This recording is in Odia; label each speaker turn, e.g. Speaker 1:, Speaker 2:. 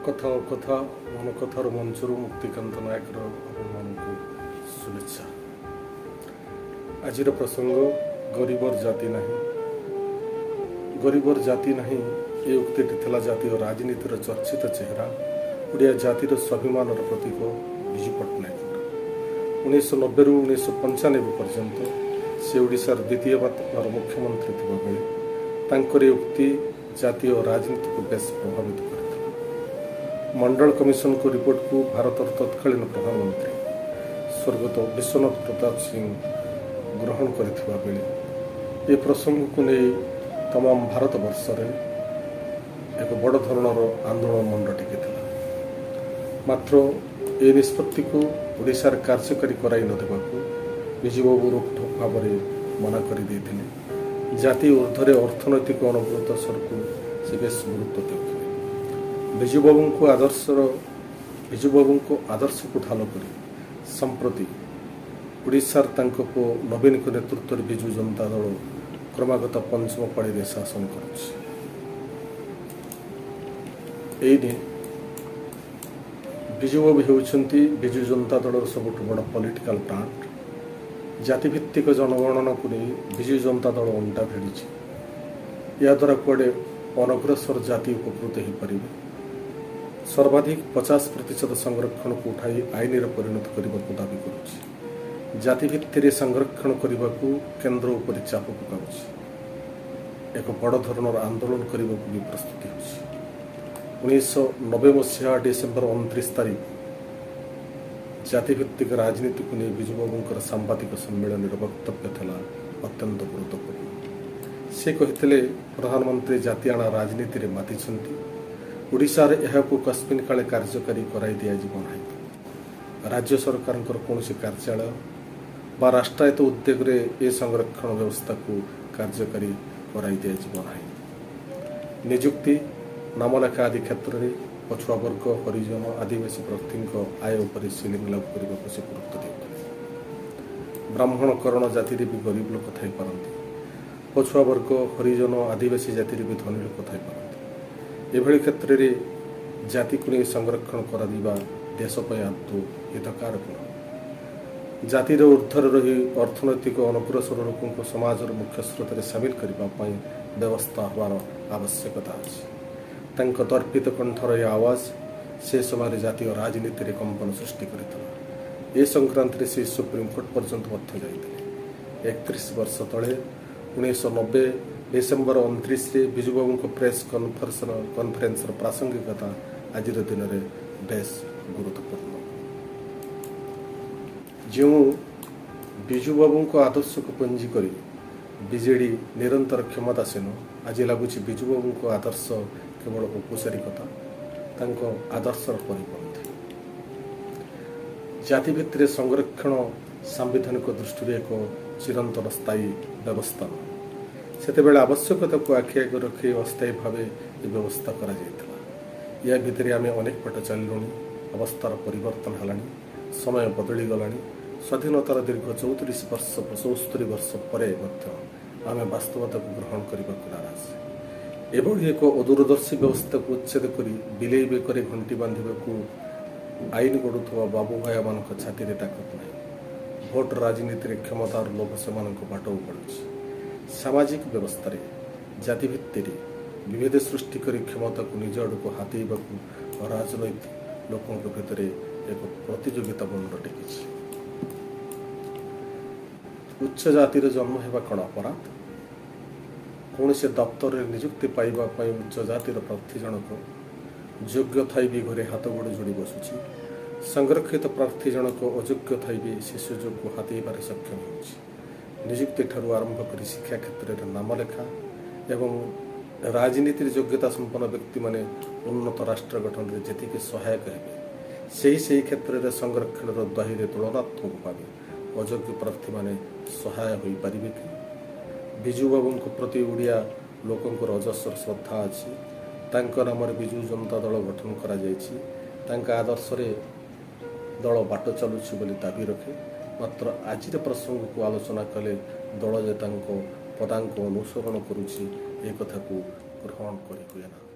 Speaker 1: କଥା ଓ କଥା ମନ କଥାର ମଞ୍ଚରୁ ମୁକ୍ତିକାନ୍ତ ନାୟକର ଆପଣମାନଙ୍କୁ ଶୁଭେଚ୍ଛା। ଆଜିର ପ୍ରସଙ୍ଗ ଗରିବର ଜାତି ନାହିଁ। ଗରିବର ଜାତି ନାହିଁ ଏ ଉକ୍ତିଟି ଥିଲା ଜାତୀୟ ରାଜନୀତିର ଚର୍ଚ୍ଚିତ ଚେହେରା, ଓଡ଼ିଆ ଜାତିର ସ୍ୱାଭିମାନର ପ୍ରତୀକ ବିଜୁ ପଟ୍ଟନାୟକଙ୍କର। 1990ରୁ 1995 ପର୍ଯ୍ୟନ୍ତ ସେ ଓଡ଼ିଶାର ଦ୍ୱିତୀୟ ବାର ମୁଖ୍ୟମନ୍ତ୍ରୀ ଥିବାବେଳେ ତାଙ୍କର ଏ ଉକ୍ତି ଜାତୀୟ ରାଜନୀତିକୁ ବେଶ ପ୍ରଭାବିତ କରିଥିଲା। ମଣ୍ଡଳ କମିଶନଙ୍କ ରିପୋର୍ଟକୁ ଭାରତର ତତ୍କାଳୀନ ପ୍ରଧାନମନ୍ତ୍ରୀ ସ୍ୱର୍ଗତ ବିଶ୍ୱନାଥ ପ୍ରତାପ ସିଂ ଗ୍ରହଣ କରିଥିବା ବେଳେ ଏ ପ୍ରସଙ୍ଗକୁ ନେଇ ତମାମ ଭାରତବର୍ଷରେ ଏକ ବଡ଼ ଧରଣର ଆନ୍ଦୋଳନ ମଣ୍ଡ ଟେକିଥିଲା। ମାତ୍ର ଏ ନିଷ୍ପତ୍ତିକୁ ଓଡ଼ିଶାରେ କାର୍ଯ୍ୟକାରୀ କରାଇ ନ ଦେବାକୁ ବିଜୁବାବୁ ରୋକଠୋକ ଭାବରେ ମନା କରିଦେଇଥିଲେ। ଜାତି ଊର୍ଦ୍ଧ୍ୱରେ ଅର୍ଥନୈତିକ ଅନଗ୍ରସରକୁ ସେ ବେଶ ଗୁରୁତ୍ୱ ଦେଉଥିଲେ। ବିଜୁବାବୁଙ୍କ ଆଦର୍ଶକୁ ଢାଲ କରି ସମ୍ପ୍ରତି ଓଡ଼ିଶାର ତାଙ୍କ ପୁଅ ନବୀନଙ୍କ ନେତୃତ୍ୱରେ ବିଜୁ ଜନତା ଦଳ କ୍ରମାଗତ ପଞ୍ଚମ ପାଳିରେ ଶାସନ କରୁଛି। ଏଇନେ ବିଜୁବାବୁ ହେଉଛନ୍ତି ବିଜୁ ଜନତା ଦଳର ସବୁଠୁ ବଡ଼ ପଲିଟିକାଲ ବ୍ରାଣ୍ଡ। ଜାତିଭିତ୍ତିକ ଜନଗଣନାକୁ ନେଇ ବିଜୁ ଜନତା ଦଳ ଅଣ୍ଟା ଭିଡ଼ିଛି। ଏହାଦ୍ୱାରା କୁଆଡ଼େ ଅନଗ୍ରସର ଜାତି ଉପକୃତ ହୋଇପାରିବେ। ସର୍ବାଧିକ 50% ସଂରକ୍ଷଣକୁ ଉଠାଇ ଆଇନର ପରିଣତ କରିବାକୁ ଦାବି କରୁଛି। ଜାତିଭିତ୍ତିରେ ସଂରକ୍ଷଣ କରିବାକୁ କେନ୍ଦ୍ର ଉପରେ ଚାପ ପକାଉଛି। ଏକ ବଡ଼ ଧରଣର ଆନ୍ଦୋଳନ କରିବାକୁ ବି ପ୍ରସ୍ତୁତି ହେଉଛି। 1990 ମସିହା ଡିସେମ୍ବର 29 ତାରିଖ ଜାତିଭିତ୍ତିକ ରାଜନୀତିକୁ ନେଇ ବିଜୁବାବୁଙ୍କର ସାମ୍ବାଦିକ ସମ୍ମିଳନୀର ବକ୍ତବ୍ୟ ଥିଲା ଅତ୍ୟନ୍ତ ଗୁରୁତ୍ୱପୂର୍ଣ୍ଣ। ସେ କହିଥିଲେ, ପ୍ରଧାନମନ୍ତ୍ରୀ ଜାତିଆଣା ରାଜନୀତିରେ ମାତିଛନ୍ତି। ଓଡ଼ିଶାରେ ଏହାକୁ କସ୍ମିନ୍ କାଳେ କାର୍ଯ୍ୟକାରୀ କରାଇ ଦିଆଯିବ ନାହିଁ। ରାଜ୍ୟ ସରକାରଙ୍କର କୌଣସି କାର୍ଯ୍ୟାଳୟ ବା ରାଷ୍ଟ୍ରାୟତ୍ତ ଉଦ୍ୟୋଗରେ ଏ ସଂରକ୍ଷଣ ବ୍ୟବସ୍ଥାକୁ କାର୍ଯ୍ୟକାରୀ କରାଇ ଦିଆଯିବ ନାହିଁ। ନିଯୁକ୍ତି, ନାମଲେଖା ଆଦି କ୍ଷେତ୍ରରେ ପଛୁଆବର୍ଗ, ହରିଜନ, ଆଦିବାସୀ ପ୍ରାର୍ଥୀଙ୍କ ଆୟ ଉପରେ ସିଲିଂ ଲାଗୁ କରିବାକୁ ସେ ଗୁରୁତ୍ୱ ଦେଉଥିଲେ। ବ୍ରାହ୍ମଣକରଣ ଜାତିରେ ବି ଗରିବ ଲୋକ ଥାଇପାରନ୍ତି। ପଛୁଆବର୍ଗ, ହରିଜନ, ଆଦିବାସୀ ଜାତିରେ ବି ଧନୀ ଲୋକ ଥାଇପାରନ୍ତି। ଏଭଳି କ୍ଷେତ୍ରରେ ଜାତିକୁ ନେଇ ସଂରକ୍ଷଣ କରାଯିବା ଦେଶ ପାଇଁ ଆଦୌ ହିତକାରକ ନୁହେଁ। ଜାତିର ଊର୍ଦ୍ଧ୍ୱରେ ରହି ଅର୍ଥନୈତିକ ଅନଗ୍ରସର ଲୋକଙ୍କୁ ସମାଜର ମୁଖ୍ୟ ସ୍ରୋତରେ ସାମିଲ କରିବା ପାଇଁ ବ୍ୟବସ୍ଥା ହେବାର ଆବଶ୍ୟକତା ଅଛି। ତାଙ୍କ ଦର୍ପିତ କଣ୍ଠର ଏ ଆୱାଜ ସେ ସମୟରେ ଜାତୀୟ ରାଜନୀତିରେ କମ୍ପନ ସୃଷ୍ଟି କରିଥିଲା। ଏ ସଂକ୍ରାନ୍ତରେ ସେ ସୁପ୍ରିମକୋର୍ଟ ପର୍ଯ୍ୟନ୍ତ ମଧ୍ୟ ଯାଇଥିଲେ। 31 ବର୍ଷ ତଳେ 1990 ଡିସେମ୍ବର 29ରେ ବିଜୁବାବୁଙ୍କ ପ୍ରେସ୍ କନଫରେନ୍ସର ପ୍ରାସଙ୍ଗିକତା ଆଜିର ଦିନରେ ବେଶ ଗୁରୁତ୍ୱପୂର୍ଣ୍ଣ। ଯେଉଁ ବିଜୁବାବୁଙ୍କ ଆଦର୍ଶକୁ ପୁଞ୍ଜି କରି ବିଜେଡି ନିରନ୍ତର କ୍ଷମତାସୀନ, ଆଜି ଲାଗୁଛି ବିଜୁବାବୁଙ୍କ ଆଦର୍ଶ କେବଳ ଔପଚାରିକତା, ତାଙ୍କ ଆଦର୍ଶର ପରିପନ୍ଥୀ। ଜାତିଭିତ୍ତିରେ ସଂରକ୍ଷଣ ସାମ୍ବିଧାନିକ ଦୃଷ୍ଟିରୁ ଏକ ଚିରନ୍ତନ ସ୍ଥାୟୀ ବ୍ୟବସ୍ଥା ନୁହେଁ। ସେତେବେଳେ ଆବଶ୍ୟକତାକୁ ଆଖି ଆଗରେ ରଖି ଅସ୍ଥାୟୀ ଭାବେ ଏ ବ୍ୟବସ୍ଥା କରାଯାଇଥିଲା। ଏହା ଭିତରେ ଆମେ ଅନେକ ବାଟ ଚାଲିଲୁଣି। ଅବସ୍ଥାର ପରିବର୍ତ୍ତନ ହେଲାଣି, ସମୟ ବଦଳିଗଲାଣି। ସ୍ୱାଧୀନତାର ଦୀର୍ଘ 74 ବର୍ଷ ପରେ ମଧ୍ୟ ଆମେ ବାସ୍ତବତାକୁ ଗ୍ରହଣ କରିବାକୁ ନାରାଜ। ଏଭଳି ଏକ ଅଦୂରଦର୍ଶୀ ବ୍ୟବସ୍ଥାକୁ ଉଚ୍ଛେଦ କରି ବିଲେଇ ବେକରେ ଘଣ୍ଟି ବାନ୍ଧିବାକୁ ଆଇନ ଗଢ଼ୁଥିବା ବାବୁ ଭାଇମାନଙ୍କ ଛାତିରେ ତାକତ ନାହିଁ। ଭୋଟ ରାଜନୀତିରେ କ୍ଷମତାର ଲୋଭ ସେମାନଙ୍କ ବାଟ ଉପାଡୁଛି। ସାମାଜିକ ବ୍ୟବସ୍ଥାରେ ଜାତିଭିତ୍ତିରେ ବିଭେଦ ସୃଷ୍ଟି କରି କ୍ଷମତାକୁ ନିଜ ଆଡ଼କୁ ହାତେଇବାକୁ ରାଜନୈତିକ ଲୋକଙ୍କ ଭିତରେ ଏକ ପ୍ରତିଯୋଗିତା ମଣ୍ଡ ଟେକିଛି। ଉଚ୍ଚ ଜାତିର ଜନ୍ମ ହେବା କ'ଣ ଅପରାଧ? କୌଣସି ଦପ୍ତରରେ ନିଯୁକ୍ତି ପାଇବା ପାଇଁ ଉଚ୍ଚ ଜାତିର ପ୍ରାର୍ଥୀ ଜଣକ ଯୋଗ୍ୟ ଥାଇ ବି ଘରେ ହାତ ଗୋଡ଼ ଯୋଡ଼ି ବସୁଛି। ସଂରକ୍ଷିତ ପ୍ରାର୍ଥୀ ଜଣକ ଅଯୋଗ୍ୟ ଥାଇ ବି ସେ ସୁଯୋଗକୁ ହାତେଇବାରେ ସକ୍ଷମ ହେଉଛି। ନିଯୁକ୍ତି ଠାରୁ ଆରମ୍ଭ କରି ଶିକ୍ଷା କ୍ଷେତ୍ରରେ ନାମଲେଖା ଏବଂ ରାଜନୀତିରେ ଯୋଗ୍ୟତା ସମ୍ପନ୍ନ ବ୍ୟକ୍ତିମାନେ ଉନ୍ନତ ରାଷ୍ଟ୍ର ଗଠନରେ ଯେତିକି ସହାୟକ ହେବେ, ସେହି କ୍ଷେତ୍ରରେ ସଂରକ୍ଷଣର ଦ୍ୱାହିରେ ତୁଳନାତ୍ମକ ଭାବେ ଅଯୋଗ୍ୟ ପ୍ରାର୍ଥୀମାନେ ସହାୟ ହୋଇପାରିବେ କି? ବିଜୁବାବୁଙ୍କ ପ୍ରତି ଓଡ଼ିଆ ଲୋକଙ୍କର ଅଜସ୍ର ଶ୍ରଦ୍ଧା ଅଛି। ତାଙ୍କ ନାମରେ ବିଜୁ ଜନତା ଦଳ ଗଠନ କରାଯାଇଛି। ତାଙ୍କ ଆଦର୍ଶରେ ଦଳ ବାଟ ଚାଲୁଛି ବୋଲି ଦାବି ରଖେ। ମାତ୍ର ଆଜିର ପ୍ରସଙ୍ଗକୁ ଆଲୋଚନା କଲେ ଦଳ ଯେ ତାଙ୍କ ପଦାଙ୍କ ଅନୁସରଣ କରୁଛି ଏ କଥାକୁ ଗ୍ରହଣ କରି ହୁଏ ନା।